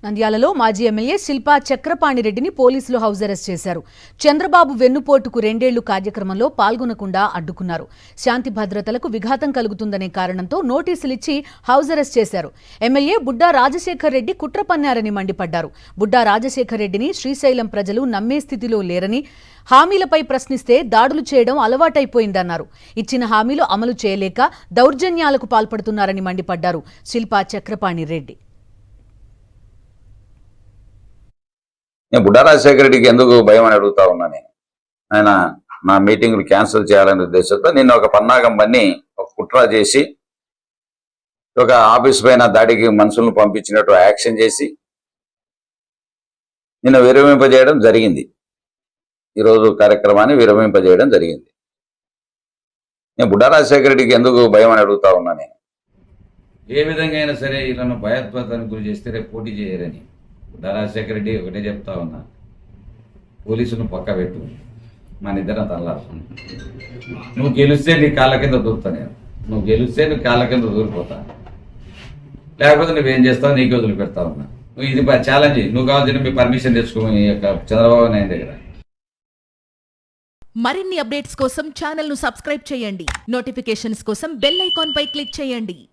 నంద్యాలలో మాజీ ఎమ్మెల్యే శిల్పా చక్రపాణిరెడ్డిని పోలీసులు హౌస్ అరెస్ట్ చేశారు. చంద్రబాబు వెన్నుపోటుకు 2 ఏళ్లు కార్యక్రమంలో పాల్గొనకుండా అడ్డుకున్నారు. శాంతి భద్రతలకు విఘాతం కలుగుతుందనే కారణంతో నోటీసులిచ్చి హౌస్ అరెస్ట్ చేశారు. ఎమ్మెల్యే బుడ్డా రాజశేఖర్ రెడ్డి కుట్ర పన్నారని మండిపడ్డారు. బుడ్డా రాజశేఖర్ రెడ్డిని శ్రీశైలం ప్రజలు నమ్మే స్థితిలో లేరని, హామీలపై ప్రశ్నిస్తే దాడులు చేయడం అలవాటైపోయిందన్నారు. ఇచ్చిన హామీలు అమలు చేయలేక దౌర్జన్యాలకు పాల్పడుతున్నారని మండిపడ్డారు శిల్పా చక్రపాణిరెడ్డి. నేను బుడ్డా రాజశేఖర రెడ్డికి ఎందుకు భయం అని అడుగుతా ఉన్నా. నేను ఆయన నా మీటింగ్లు క్యాన్సిల్ చేయాలనే ఉద్దేశంతో నిన్న ఒక పన్నాగం పన్ని ఒక కుట్ర చేసి ఒక ఆఫీస్ పైన దాడికి మనుషులను పంపించినట్టు యాక్షన్ చేసి నిన్న విరమింపజేయడం జరిగింది. ఈరోజు కార్యక్రమాన్ని విరమింపజేయడం జరిగింది. నేను బుడ్డా రాజశేఖర రెడ్డికి ఎందుకు భయం అని అడుగుతా ఉన్నా. నేను ఏ విధంగా అయినా సరే ఇలా భయోత్పాతానికి గురి చేస్తే రేపు పోటీ చేయరని బుడ్డా రాజశేఖర రెడ్డి ఒకటే చెప్తా ఉన్నా, పోలీసును పక్క పెట్టు, మన ఇద్దరం తల్లారు. నువ్వు గెలిస్తే నీ కాళ్ళ కింద దూరుతా, నేను నువ్వు గెలిస్తే నీ కాళ్ళ కింద దూరిపోతా, లేకపోతే నువ్వేం చేస్తావు నీకే వదిలిపెడతా ఉన్నా. నువ్వు ఇది ఛాలెంజ్, నువ్వు కావాల్సిన మీ పర్మిషన్ తెచ్చుకో ఈ యొక్క చంద్రబాబు నాయుడు దగ్గర. మరిన్ని అప్డేట్స్ కోసం ఛానల్ ను సబ్స్క్రైబ్ చేయండి. నోటిఫికేషన్స్ కోసం బెల్ ఐకాన్ పై క్లిక్ చేయండి.